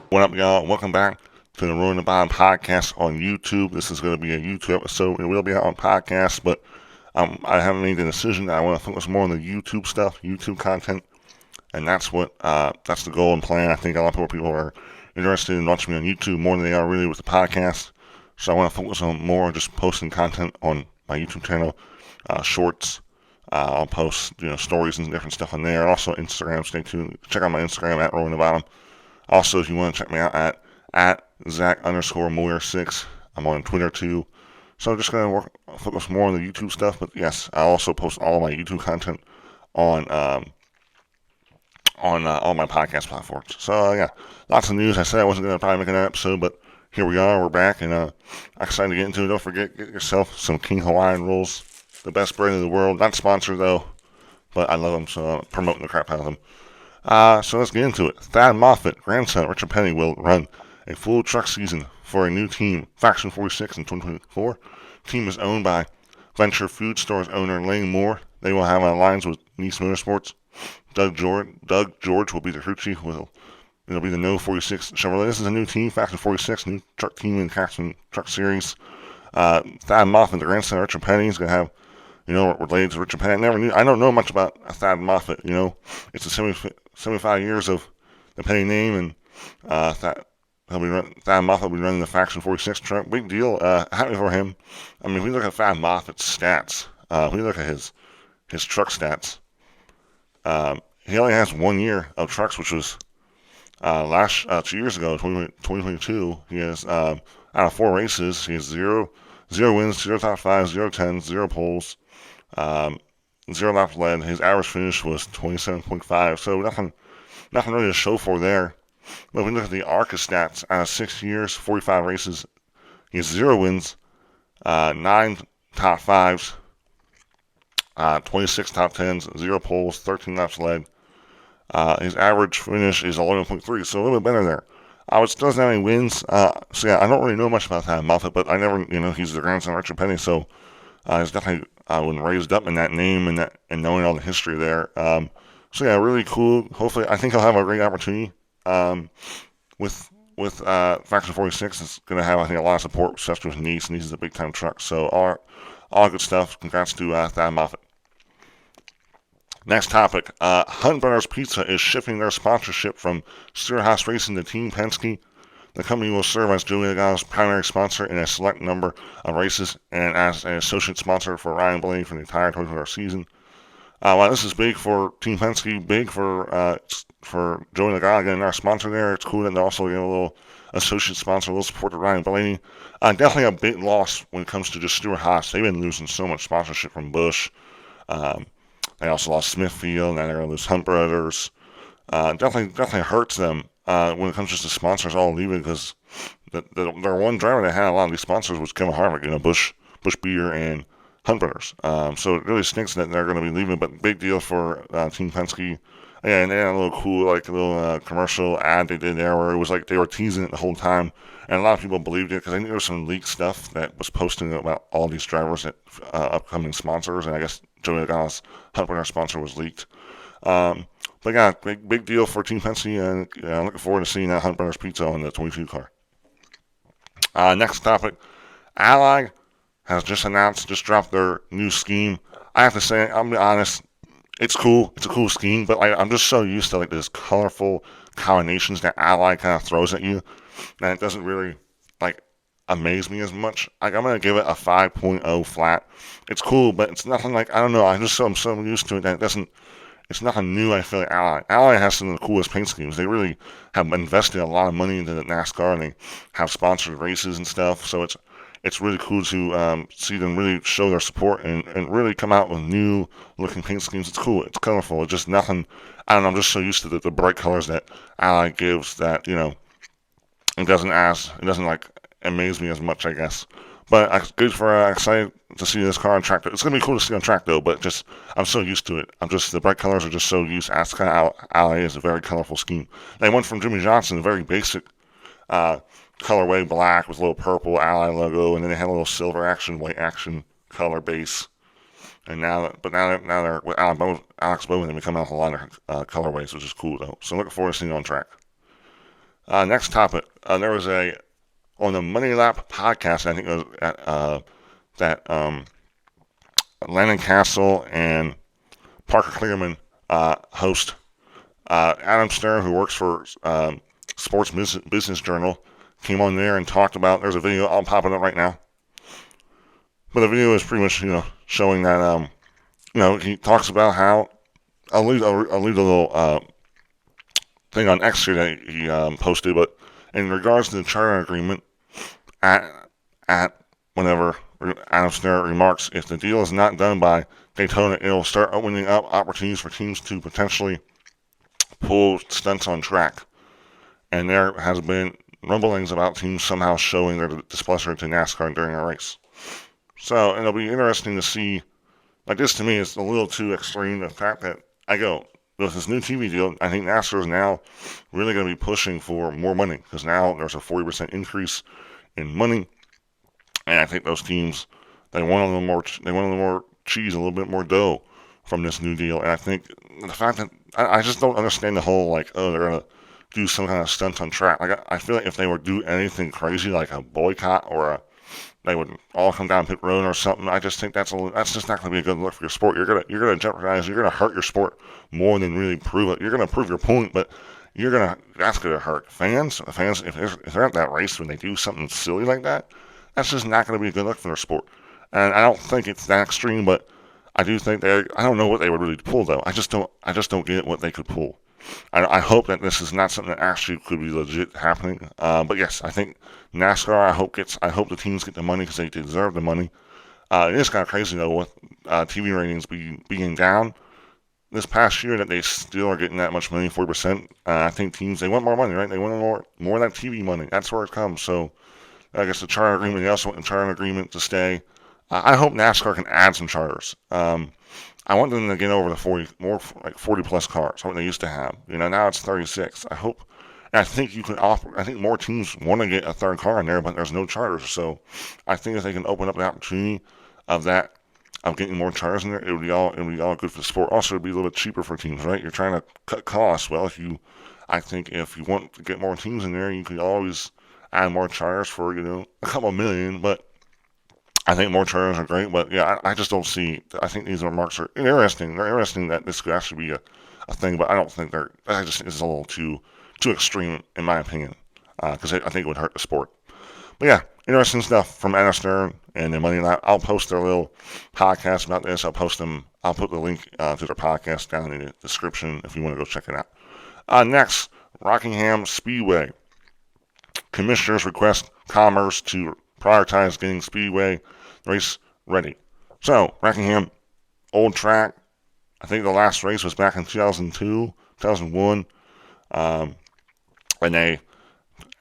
What up, y'all? Welcome back to the Ruin the Bottom podcast on YouTube. This is going to be a YouTube episode. It will be out on podcast, but I haven't made the decision that I want to focus more on the YouTube stuff, YouTube content, and that's the goal and plan. I think a lot of people are interested in watching me on YouTube more than they are really with the podcast. So I want to focus on more just posting content on my YouTube channel, shorts. I'll post stories and different stuff on there. Also Instagram. Stay tuned. Check out my Instagram at Ruin the Bottom. Also, if you want to check me out at Zach_Moyer6, I'm on Twitter too. So I'm just gonna focus more on the YouTube stuff. But yes, I also post all of my YouTube content on all my podcast platforms. So yeah, lots of news. I said I wasn't gonna probably make an episode, but here we are. We're back, and I'm excited to get into it. Don't forget, get yourself some King Hawaiian rolls, the best bread in the world. Not sponsored though, but I love them, so I'm promoting the crap out of them. So let's get into it. Thad Moffit, grandson Richard Petty, will run a full truck season for a new team, Faction 46 in 2024. Team is owned by Venture Food Stores owner Lane Moore. They will have alliance with Nice Motorsports. Doug George will be the crew chief. It'll be the No 46 Chevrolet. This is a new team, Faction 46, new truck team in Faction Truck Series. Thad Moffit, the grandson of Richard Petty, is going to have related to Richard Petty. I don't know much about Thad Moffit. It's a 75 years of the Petty name, and Thad Moffit will be running the Faction 46 truck. Big deal. Happy for him. I mean, if we look at Thad Moffat's stats, if we look at his truck stats, he only has 1 year of trucks, which was 2 years ago, 2022. He has out of 4 races, he has zero wins, zero top fives, zero tens, zero poles, um, zero laps led. His average finish was 27.5, so nothing really to show for there. But if we look at the ARCA stats, out of 6 years, 45 races, he has zero wins, nine top fives, 26 top tens, zero poles, 13 laps led. His average finish is 11.3, so a little bit better there. Still doesn't have any wins, so yeah, I don't really know much about Thad Moffit, but I never, he's the grandson of Richard Petty, so he's definitely when raised up in that name and knowing all the history there. So yeah, really cool. Hopefully, I think he'll have a great opportunity with Faction 46. It's going to have, I think, a lot of support, especially with Nice. Nice is a big time truck, so all good stuff. Congrats to Thad Moffit. Next topic, Hunt Brothers Pizza is shifting their sponsorship from Stewart-Haas Racing to Team Penske. The company will serve as Joey Logano's primary sponsor in a select number of races and as an associate sponsor for Ryan Blaney for the entire 2024 season. While this is big for Team Penske, big for Joey Logano getting our sponsor there, it's cool that they also get a little associate sponsor, a little support to Ryan Blaney. Definitely a big loss when it comes to just Stewart-Haas. They've been losing so much sponsorship from Busch. They also lost Smithfield, and they're going to lose Hunt Brothers. Definitely hurts them when it comes just to sponsors all leaving, because their one driver that had a lot of these sponsors was Kevin Harvick, Busch Beer and Hunt Brothers. So it really stinks that they're going to be leaving, but big deal for Team Penske. And they had a little cool, commercial ad they did there where it was like they were teasing it the whole time. And a lot of people believed it because I think there was some leaked stuff that was posting about all these drivers that upcoming sponsors. And I guess Joey Logano's Hunt Brothers sponsor was leaked. But yeah, big deal for Team Penske, and I'm looking forward to seeing that Hunt Brothers Pizza on the 22 car. Next topic, Ally has just dropped their new scheme. I have to say, I'm gonna be honest, it's cool. It's a cool scheme, but I'm just so used to this colorful combinations that Ally kind of throws at you that it doesn't really amaze me as much. I'm gonna give it a 5.0 flat. It's cool, but it's nothing I don't know. I'm so used to it that it doesn't. It's nothing new. I feel like Ally has some of the coolest paint schemes. They really have invested a lot of money into the NASCAR, and they have sponsored races and stuff. So it's really cool to see them really show their support and really come out with new looking paint schemes. It's cool. It's colorful. It's just nothing. I don't know. I'm just so used to the bright colors that Ally gives that it doesn't amaze me as much, I guess. But good for excited to see this car on track. It's gonna be cool to see on track though. But just I'm so used to it. The bright colors are just so used. That's kind of how Ally is, a very colorful scheme. They went from Jimmy Johnson, a very basic colorway, black with a little purple Ally logo, and then they had a little silver action, white action color base. And now they're with Alex Bowman, they come out with a lot of colorways, which is cool though. So looking forward to seeing it on track. Next topic. There was on the Money Lap podcast, I think it was that Landon Castle and Parker Clearman host. Adam Stern, who works for Sports Business Journal, came on there and talked about. There's a video. I'll pop it up right now. But the video is pretty much, showing that, he talks about how I'll leave a little thing on X here that he posted. But in regards to the charter agreement, at whenever Adam Stern remarks, if the deal is not done by Daytona, it'll start opening up opportunities for teams to potentially pull stunts on track. And there has been rumblings about teams somehow showing their displeasure to NASCAR during a race. So it'll be interesting to see. Like this to me is a little too extreme. The fact that with this new TV deal, I think NASCAR is now really going to be pushing for more money because now there's a 40% increase in money, and I think those teams they want a little more. They want a little more cheese, a little bit more dough from this new deal. And I think the fact that I just don't understand the whole they're gonna do some kind of stunt on track. Like I feel like if they would do anything crazy like a boycott or they would all come down pit road or something. I just think that's just not going to be a good look for your sport. You're gonna jeopardize. You're gonna hurt your sport more than really prove it. You're gonna prove your point, but that's gonna hurt fans. Fans if they're at that race when they do something silly like that, that's just not going to be a good look for their sport. And I don't think it's that extreme, but I do think I don't know what they would really pull though. I just don't get what they could pull. I hope that this is not something that actually could be legit happening. But yes, I think NASCAR. I hope the teams get the money because they deserve the money. It is kind of crazy though with TV ratings being down this past year that they still are getting that much money, 40%. I think teams they want more money, right? They want more of that TV money. That's where it comes. So I guess the charter agreement. They also want the charter agreement to stay. I hope NASCAR can add some charters. I want them to get over the 40 plus cars, what they used to have. Now it's 36. I think you can offer. I think more teams want to get a third car in there, but there's no charters. So I think if they can open up the opportunity of getting more charters in there, it would be all good for the sport. Also, it'd be a little bit cheaper for teams, right? You're trying to cut costs. Well, I think if you want to get more teams in there, you could always add more charters for a couple million, but I think more charters are great, but yeah, I just don't see. I think these remarks are interesting. They're interesting that this could actually be a thing, but I don't think they're. I just think it's a little too extreme in my opinion, because I think it would hurt the sport. But yeah, interesting stuff from Anna Stern and the Money Lap. I'll post their little podcast about this. I'll put the link to their podcast down in the description if you want to go check it out. Next, Rockingham Speedway. Commissioners request Commerce to prioritize getting Speedway race ready. So, Rockingham, old track. I think the last race was back in 2002, 2001. And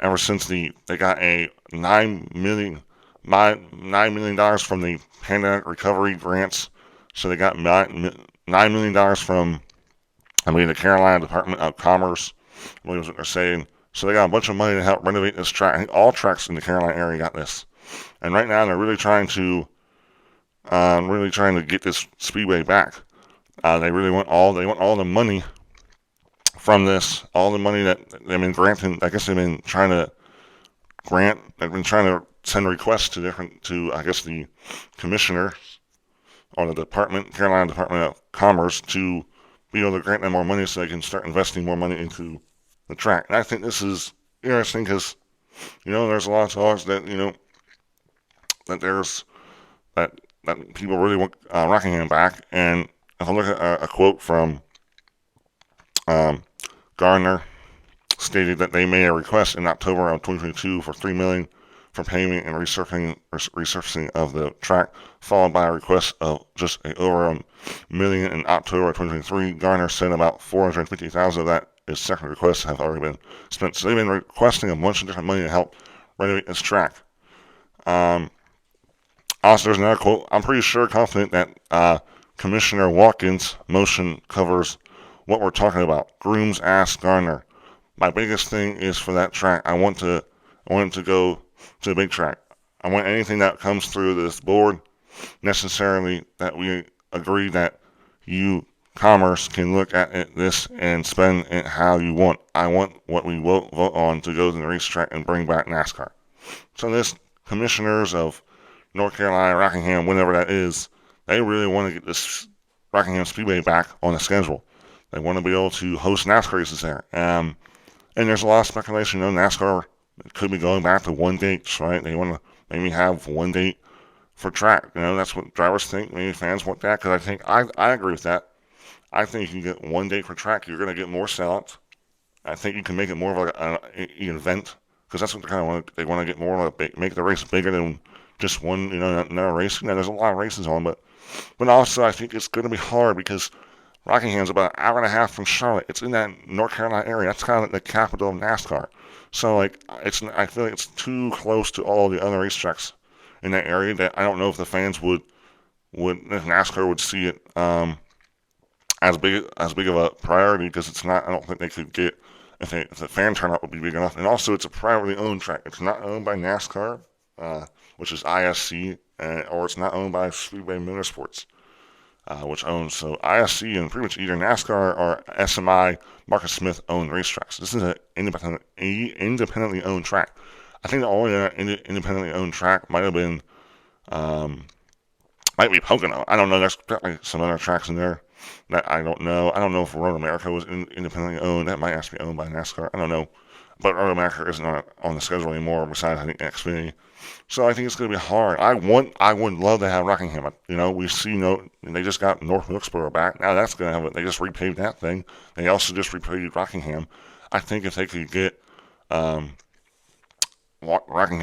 ever since they got a $9 million from the pandemic recovery grants. So they got $9 million from, the Carolina Department of Commerce. I believe is what they're saying. So they got a bunch of money to help renovate this track. I think all tracks in the Carolina area got this. And right now they're really trying to get this speedway back. They want all the money from this, all the money that they've been granting. I guess they've been trying to send requests to the commissioner or the Carolina Department of Commerce to be able to grant them more money so they can start investing more money into the track. And I think this is interesting because, there's a lot of talks that, that there's that people really want Rockingham back. And if I look at a quote from Gardner, stated that they made a request in October of 2022 for $3 million for paving and resurfacing of the track, followed by a request of just over $1 million in October of 2023. Gardner said about $450,000 of that his second requests have already been spent. So they've been requesting a bunch of different money to help renovate this track. Also, there's another quote. I'm pretty confident that Commissioner Watkins' motion covers what we're talking about. Grooms asked Gardner. My biggest thing is for that track. I want him to go to the big track. I want anything that comes through this board necessarily that we agree that you commerce can look at this and spend it how you want. I want what we vote on to go to the racetrack and bring back NASCAR. So this commissioners of North Carolina, Rockingham, whenever that is, they really want to get this Rockingham Speedway back on the schedule. They want to be able to host NASCAR races there. And there's a lot of speculation. NASCAR could be going back to one dates, right? They want to maybe have one date for track. That's what drivers think. Maybe fans want that because I agree with that. I think if you get one date for track, you're going to get more sellouts. I think you can make it more of like an event because that's what they kind of want. They want to get more of make the race bigger than just one. Another race. There's a lot of races on, but also I think it's going to be hard because Rockingham's about an hour and a half from Charlotte. It's in that North Carolina area. That's kind of like the capital of NASCAR. So I feel like it's too close to all the other racetracks in that area that I don't know if the fans would if NASCAR would see it as big of a priority because it's not. I don't think they could get if the fan turnout would be big enough. And also, it's a privately owned track. It's not owned by NASCAR, which is ISC, or it's not owned by Speedway Motorsports, which owns. So ISC and pretty much either NASCAR or SMI, Marcus Smith owned racetracks. This is an independently owned track. I think the only independently owned track might have been, might be Pocono. I don't know. There's probably some other tracks in there that I don't know. I don't know if Road America was independently owned. That might actually be owned by NASCAR. I don't know. But Road America isn't on the schedule anymore besides, I think, Xfinity. So I think it's going to be hard. I would love to have Rockingham. We see they just got North Wilkesboro back. Now that's going to have it. They just repaved that thing. They also just repaved Rockingham. I think if they could get Rockingham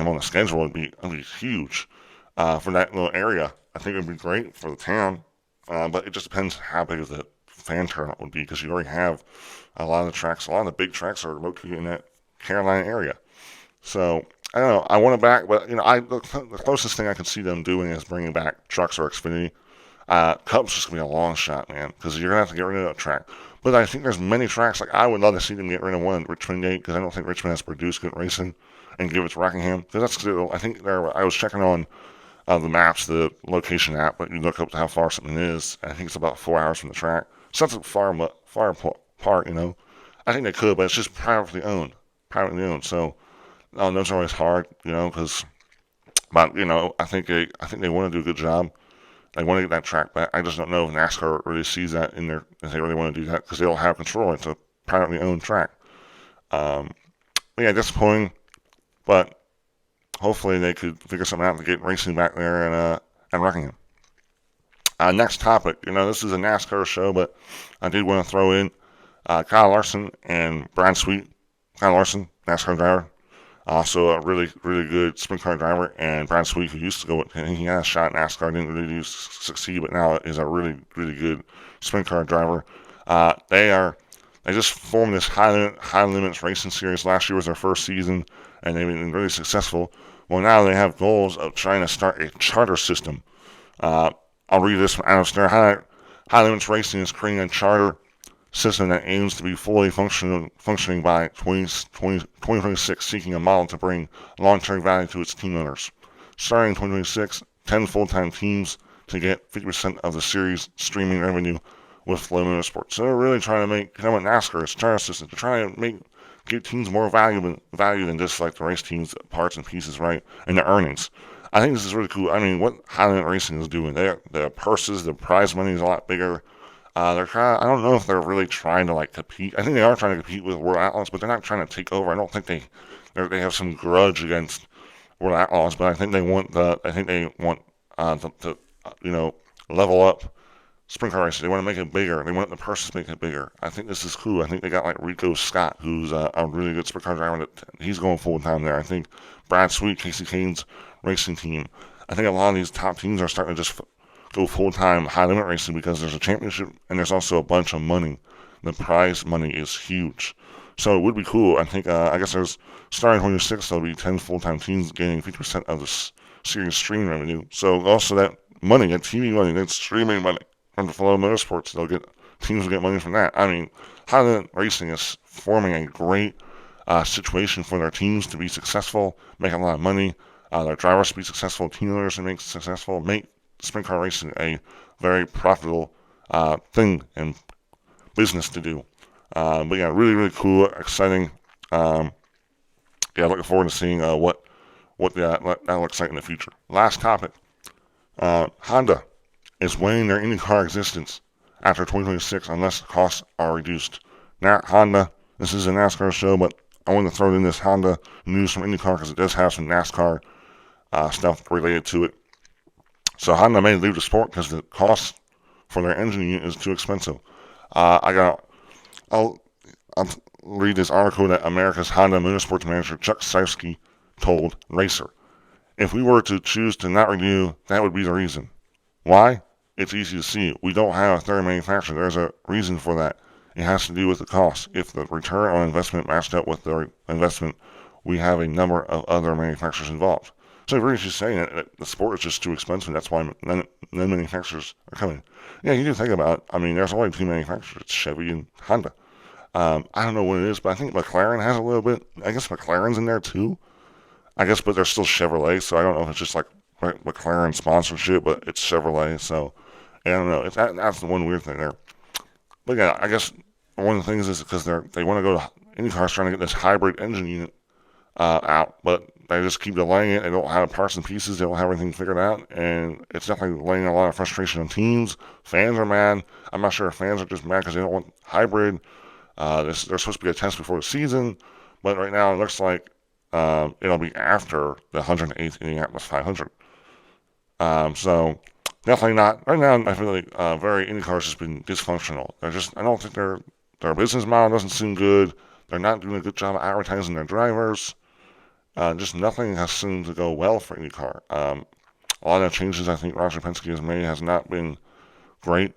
on the schedule, it'd be huge for that little area. I think it'd be great for the town. But it just depends how big the fan turnout would be because you already have a lot of the tracks. A lot of the big tracks are located in that Carolina area. So I don't know. I want it back, but the closest thing I can see them doing is bringing back trucks or Xfinity. Cup's just gonna be a long shot, man, because you're gonna have to get rid of that track. But I think there's many tracks. Like I would love to see them get rid of one at Richmond Gate because I don't think Richmond has produced good racing and give it to Rockingham. Because that's I think I was checking on the maps, the location app, but you look up how far something is. I think it's about 4 hours from the track. So that's far apart, I think they could, but it's just privately owned. So those are always hard, because, but I think they want to do a good job. They want to get that track back. I just don't know if NASCAR really sees that in there, if they really want to do that, because they don't have control. It's a privately owned track. Yeah, disappointing, but hopefully they could figure something out to get racing back there in Rockingham. Next topic. This is a NASCAR show, but I did want to throw in Kyle Larson and Brad Sweet. Kyle Larson, NASCAR driver, also a really, really good sprint car driver, and Brad Sweet, who used to go with, he had a shot in NASCAR, didn't really succeed, but now is a really, really good sprint car driver. They just formed this high limits racing series. Last year was their first season, and they've been really successful. Well, now they have goals of trying to start a charter system. I'll read this from Adam Stern. High Limits Racing is creating a charter system that aims to be fully functioning by 2026, seeking a model to bring long-term value to its team owners. Starting in 2026, 10 full-time teams to get 50% of the series streaming revenue with Flow Motorsports. So they're really trying to make, what NASCAR is, charter system. They're trying to give teams more value than just like the race teams, parts and pieces, right? And the earnings. I think this is really cool. I mean, what Highland Racing is doing, the purses, the prize money is a lot bigger. I don't know if they're really trying to compete. I think they are trying to compete with World Outlaws, but they're not trying to take over. I don't think they have some grudge against World Outlaws, but I think they want to level up sprint car racing. They want to make it bigger. They want the purses to make it bigger. I think this is cool. I think they got Rico Scott, who's a really good sprint car driver. He's going full time there. I think Brad Sweet, Casey Kane's racing team. I think a lot of these top teams are starting to just go full-time high limit racing because there's a championship and there's also a bunch of money. The prize money is huge. So it would be cool. I think, I guess there's, starting 26, there'll be 10 full-time teams gaining 50% of the series streaming revenue. So also that money, that TV money, that streaming money from the Flow Motorsports, teams will get money from that. I mean, high limit racing is forming a great situation for their teams to be successful, make a lot of money. Their drivers to be successful, team owners to make successful, make sprint car racing a very profitable thing and business to do. But yeah, really, really cool, exciting. Yeah, looking forward to seeing what that looks like in the future. Last topic. Honda is weighing their IndyCar existence after 2026 unless costs are reduced. Now, Honda, this is a NASCAR show, but I want to throw in this Honda news from IndyCar because it does have some NASCAR stuff related to it. So Honda may leave the sport because the cost for their engine unit is too expensive. I'll read this article that America's Honda Motorsports manager Chuck Seifsky told Racer. If we were to choose to not renew, that would be the reason. Why? It's easy to see. We don't have a third manufacturer. There's a reason for that. It has to do with the cost. If the return on investment matched up with the investment, we have a number of other manufacturers involved. So really just saying that the sport is just too expensive. That's why none manufacturers are coming. Yeah, you do think about it. I mean, there's only two manufacturers. It's Chevy and Honda. I don't know what it is, but I think McLaren has a little bit. I guess McLaren's in there too. I guess, but they're still Chevrolet, so I don't know if it's just like McLaren sponsorship, but it's Chevrolet, so I don't know. That's the one weird thing there. But yeah, I guess one of the things is because they want to go to IndyCar's trying to get this hybrid engine unit out, but they just keep delaying it. They don't have parts and pieces. They don't have everything figured out, and it's definitely laying a lot of frustration on teams. Fans are mad. I'm not sure if fans are just mad because they don't want hybrid. There's supposed to be a test before the season, but right now it looks like it'll be after the 108th Indianapolis 500. So definitely not. Right now, I feel like IndyCar's just been dysfunctional. I don't think their business model doesn't seem good. They're not doing a good job of advertising their drivers. Just nothing has seemed to go well for IndyCar. A lot of changes I think Roger Penske has made has not been great.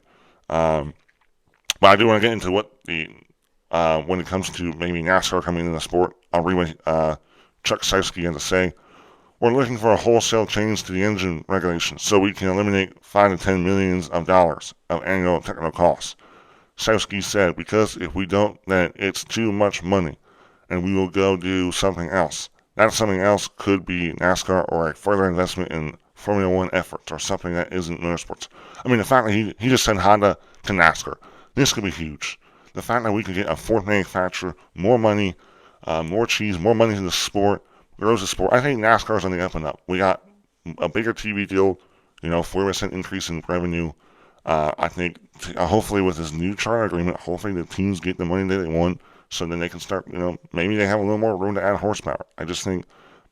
But I do want to get into what when it comes to maybe NASCAR coming into the sport. I'll read what Chuck Seifsky had to say. We're looking for a wholesale change to the engine regulations so we can eliminate $5 to $10 million of annual technical costs. Seifsky said, because if we don't, then it's too much money, and we will go do something else. That something else could be NASCAR or a further investment in Formula One efforts or something that isn't motorsports. I mean, the fact that he just sent Honda to NASCAR, this could be huge. The fact that we could get a fourth manufacturer, more money, more cheese, more money to the sport, grows the sport. I think NASCAR's on the up and up. We got a bigger TV deal, 4% increase in revenue. I think hopefully with this new charter agreement, hopefully the teams get the money that they want so then they can start, maybe they have a little more room to add horsepower. I just think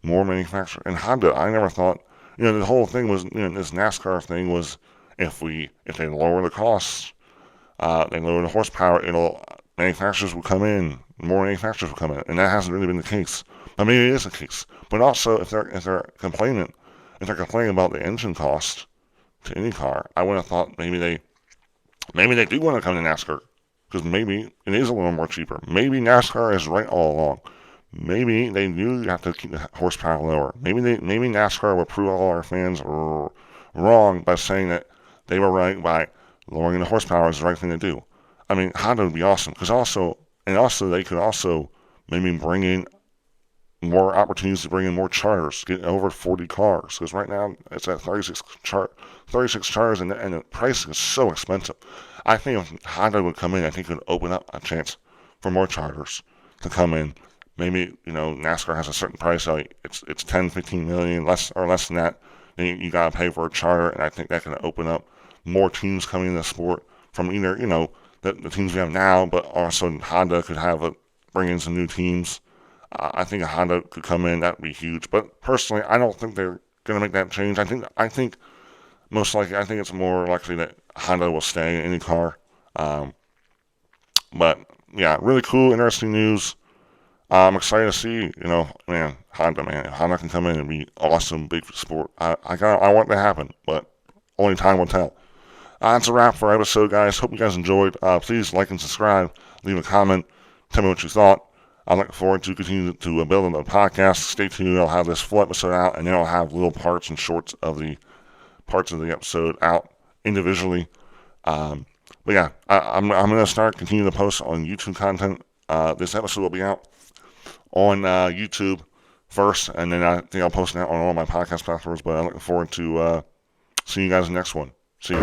more manufacturer. And Honda, I never thought, the whole thing was, this NASCAR thing was if they lower the costs, they lower the horsepower, manufacturers will come in, more manufacturers will come in, and that hasn't really been the case. But maybe it is the case. But also, if they're complaining about the engine cost to IndyCar, I would have thought maybe they do want to come to NASCAR because maybe it is a little more cheaper. Maybe NASCAR is right all along. Maybe they do have to keep the horsepower lower. Maybe NASCAR will prove all our fans wrong by saying that they were right by lowering the horsepower is the right thing to do. I mean, Honda would be awesome because also they could also maybe bring in more opportunities to bring in more charters, get over 40 cars. Because right now it's at 36 charters, and the price is so expensive. I think if Honda would come in, I think it would open up a chance for more charters to come in. Maybe NASCAR has a certain price, so it's 10, 15 million less than that. Then you gotta pay for a charter, and I think that can open up more teams coming in the sport from either the teams we have now, but also Honda could bring in some new teams. I think a Honda could come in. That would be huge. But personally, I don't think they're going to make that change. I think most likely, I think it's more likely that Honda will stay in IndyCar. But yeah, really cool, interesting news. I'm excited to see, Honda, man. If Honda can come in and be awesome, big sport. I want that to happen, but only time will tell. That's a wrap for our episode, guys. Hope you guys enjoyed. Please like and subscribe. Leave a comment. Tell me what you thought. I look forward to continuing to build on the podcast. Stay tuned. I'll have this full episode out, and then I'll have little parts and shorts of the parts of the episode out individually. But yeah, I'm going to continue to post on YouTube content. This episode will be out on YouTube first, and then I think I'll post it out on all my podcast platforms. But I'm looking forward to seeing you guys in the next one. See you.